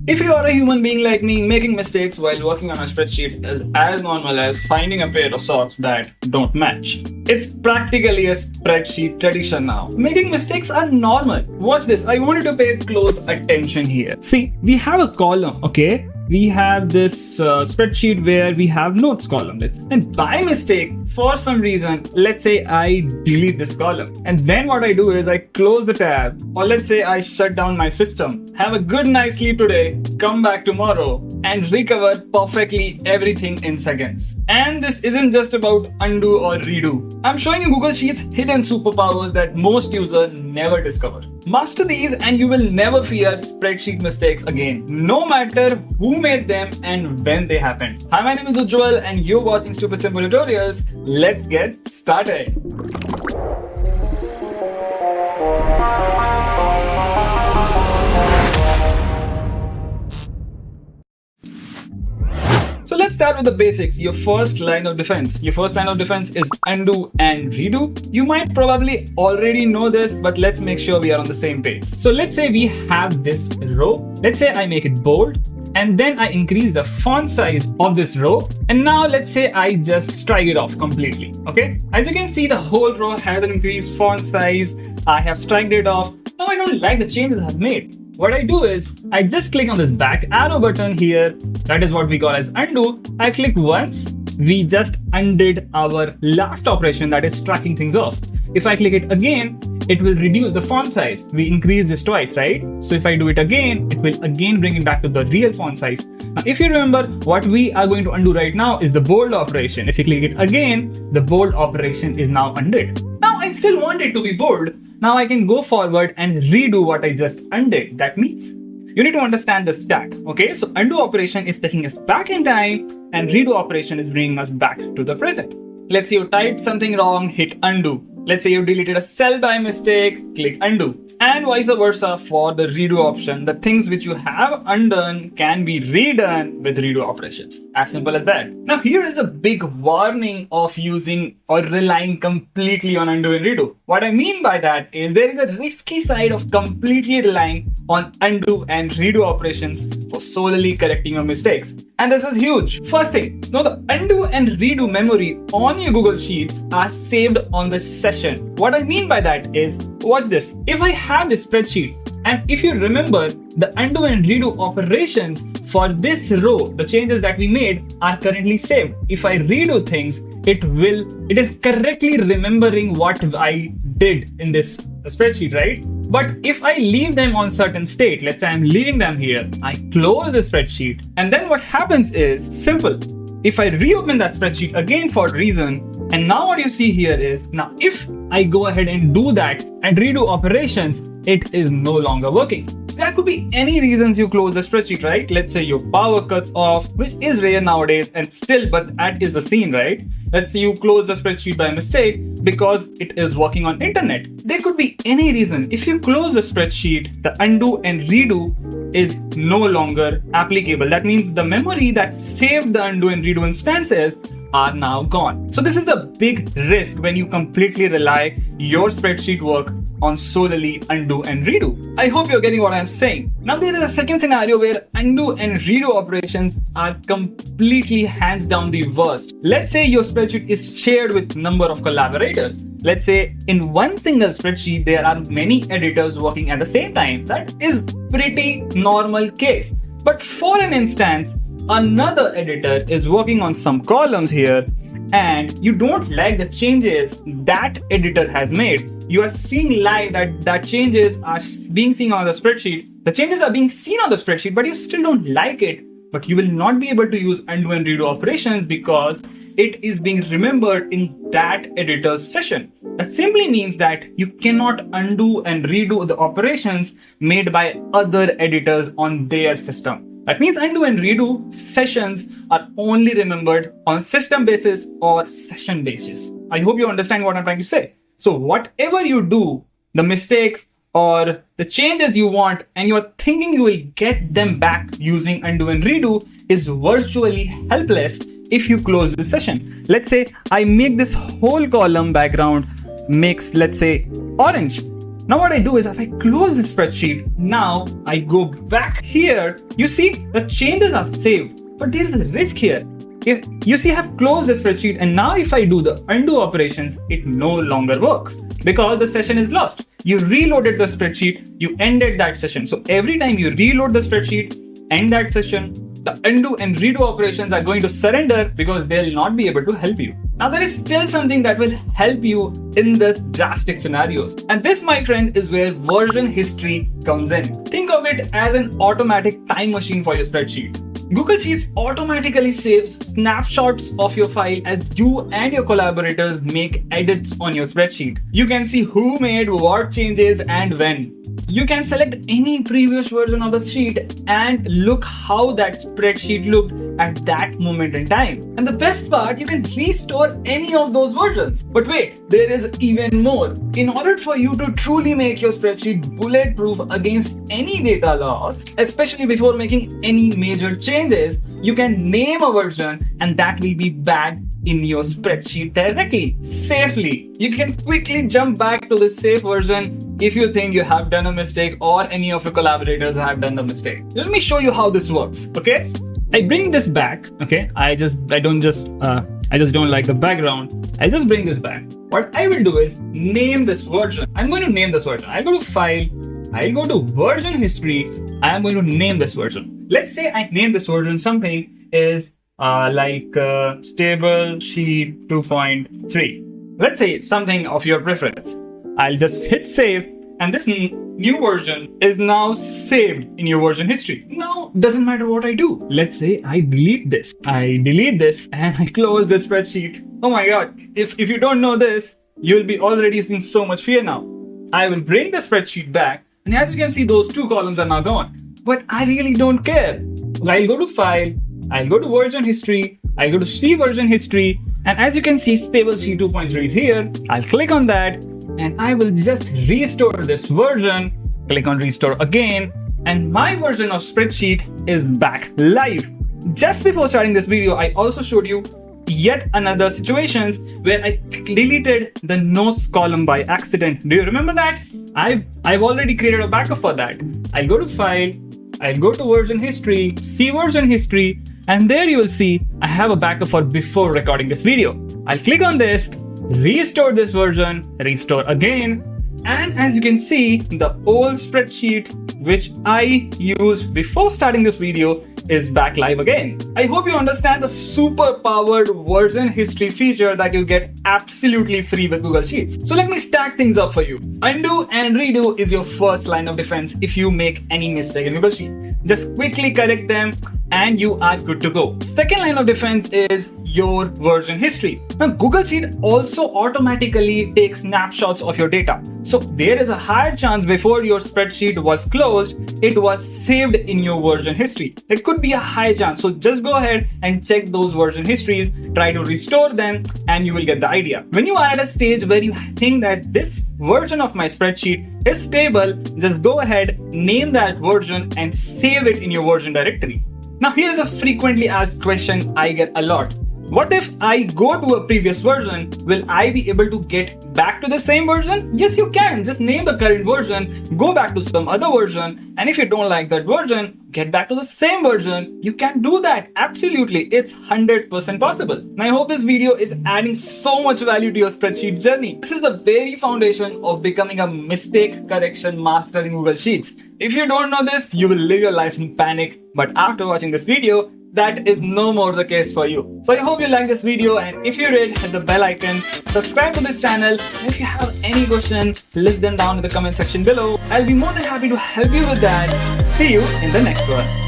If you are a human being like me, making mistakes while working on a spreadsheet is as normal as finding a pair of socks that don't match. It's practically a spreadsheet tradition now. Making mistakes are normal. Watch this. I want you to pay close attention here. See, we have a column, okay? We have this spreadsheet where we have notes column. And by mistake, for some reason, let's say I delete this column. And then what I do is I close the tab, or let's say I shut down my system, have a good night's sleep today, come back tomorrow, and recover perfectly everything in seconds. And this isn't just about undo or redo. I'm showing you Google Sheets hidden superpowers that most users never discover. Master these and you will never fear spreadsheet mistakes again, no matter who made them and when they happened. Hi, my name is Ujwal and you're watching Stupid Simple Tutorials. Let's get started. So let's start with the basics. Your first line of defense. Your first line of defense is undo and redo. You might probably already know this, but let's make sure we are on the same page. So let's say we have this row. Let's say I make it bold, and then I increase the font size of this row. And now let's say I just strike it off completely, okay? As you can see, the whole row has an increased font size. I have striked it off. Now I don't like the changes I've made. What I do is I just click on this back arrow button here. That is what we call as undo. I click once. We just undid our last operation, that is striking things off. If I click it again, it will reduce the font size. We increase this twice, right? So if I do it again, it will again bring it back to the real font size. Now, if you remember, what we are going to undo right now is the bold operation. If you click it again, the bold operation is now undid. Now I still want it to be bold. Now I can go forward and redo what I just undid. That means you need to understand the stack, okay? So undo operation is taking us back in time and redo operation is bringing us back to the present. Let's say you typed something wrong, hit undo. Let's say you deleted a cell by mistake, click undo. And vice versa for the redo option. The things which you have undone can be redone with redo operations. As simple as that. Now here is a big warning of using or relying completely on undo and redo. What I mean by that is there is a risky side of completely relying on undo and redo operations for solely correcting your mistakes. And this is huge. First thing, now the undo and redo memory on your Google Sheets are saved on the session. What I mean by that is, watch this. If I have this spreadsheet, and if you remember, the undo and redo operations for this row, the changes that we made are currently saved. If I redo things, it is correctly remembering what I did in this spreadsheet, right? But if I leave them on certain state, let's say I'm leaving them here, I close the spreadsheet, and then what happens is simple. If I reopen that spreadsheet again for a reason, and now what you see here is, now if I go ahead and do that and redo operations, it is no longer working. There could be any reasons you close the spreadsheet, right? Let's say your power cuts off, which is rare nowadays and still, but that is the scene, right? Let's say you close the spreadsheet by mistake because it is working on internet. There could be any reason. If you close the spreadsheet, the undo and redo is no longer applicable. That means the memory that saved the undo and redo instances are now gone. So this is a big risk when you completely rely your spreadsheet work on solely undo and redo. I hope you're getting what I'm saying. Now there is a second scenario where undo and redo operations are completely hands down the worst. Let's say your spreadsheet is shared with number of collaborators. Let's say in one single spreadsheet, there are many editors working at the same time. That is pretty normal case. But for an instance, another editor is working on some columns here and you don't like the changes that editor has made. You are seeing live that changes are being seen on the spreadsheet. The changes are being seen on the spreadsheet, but you still don't like it. But you will not be able to use undo and redo operations because it is being remembered in that editor's session. That simply means that you cannot undo and redo the operations made by other editors on their system. That means undo and redo sessions are only remembered on system basis or session basis. I hope you understand what I'm trying to say. So whatever you do, the mistakes or the changes you want and you're thinking you will get them back using undo and redo is virtually helpless if you close the session. Let's say I make this whole column background makes, let's say, orange. Now what I do is if I close the spreadsheet, now I go back here, you see the changes are saved, but there is a risk here. If you see, I have closed the spreadsheet, and now if I do the undo operations, it no longer works because the session is lost. You reloaded the spreadsheet, you ended that session. So every time you reload the spreadsheet, end that session, the undo and redo operations are going to surrender because they'll not be able to help you. Now there is still something that will help you in this drastic scenarios. And this, my friend, is where version history comes in. Think of it as an automatic time machine for your spreadsheet. Google Sheets automatically saves snapshots of your file as you and your collaborators make edits on your spreadsheet. You can see who made what changes and when. You can select any previous version of the sheet and look how that spreadsheet looked at that moment in time. And the best part, you can restore any of those versions. But wait, there is even more. In order for you to truly make your spreadsheet bulletproof against any data loss, especially before making any major changes, you can name a version and that will be back in your spreadsheet directly, safely. You can quickly jump back to the safe version if you think you have done a mistake or any of your collaborators have done the mistake. Let me show you how this works, okay? I bring this back, okay? I just don't like the background. I just bring this back. What I will do is name this version. I'm going to name this version. I go to File, I go to Version History. I am going to name this version. Let's say I name this version something is Stable Sheet 2.3. Let's say something of your preference. I'll just hit save, and this new version is now saved in your version history. Now, doesn't matter what I do. Let's say I delete this. And I close the spreadsheet. Oh my God, if you don't know this, you'll be already seeing so much fear now. I will bring the spreadsheet back, and as you can see, those two columns are now gone. But I really don't care. I'll go to File, I'll go to Version History, I'll go to See Version History, and as you can see, Stable Sheet 2.3 is here. I'll click on that, and I will just restore this version. Click on Restore again, and my version of spreadsheet is back live. Just before starting this video, I also showed you yet another situations where I deleted the notes column by accident. Do you remember that? I've already created a backup for that. I'll go to File, I'll go to Version History, See Version History, and there you will see I have a backup for before recording this video. I'll click on this, restore this version, restore again, and as you can see, the old spreadsheet which I used before starting this video is back live again. I hope you understand the super powered version history feature that you get absolutely free with Google Sheets. So let me stack things up for you. Undo and redo is your first line of defense if you make any mistake in Google Sheets. Just quickly correct them and you are good to go. Second line of defense is your version history. Now Google Sheet also automatically takes snapshots of your data. So there is a higher chance before your spreadsheet was closed, it was saved in your version history. It could be a high chance. So just go ahead and check those version histories, try to restore them, and you will get the idea. When you are at a stage where you think that this version of my spreadsheet is stable, just go ahead, name that version and save it in your version directory. Now here is a frequently asked question I get a lot. What if I go to a previous version? Will I be able to get back to the same version? Yes, you can. Just name the current version, go back to some other version, and if you don't like that version, get back to the same version. You can do that. Absolutely. It's 100% possible. And I hope this video is adding so much value to your spreadsheet journey. This is the very foundation of becoming a mistake correction master in Google Sheets. If you don't know this, you will live your life in panic. But after watching this video, that is no more the case for you. So I hope you liked this video, and if you did, hit the bell icon, subscribe to this channel, and if you have any question, list them down in the comment section below. I'll be more than happy to help you with that. See you in the next one.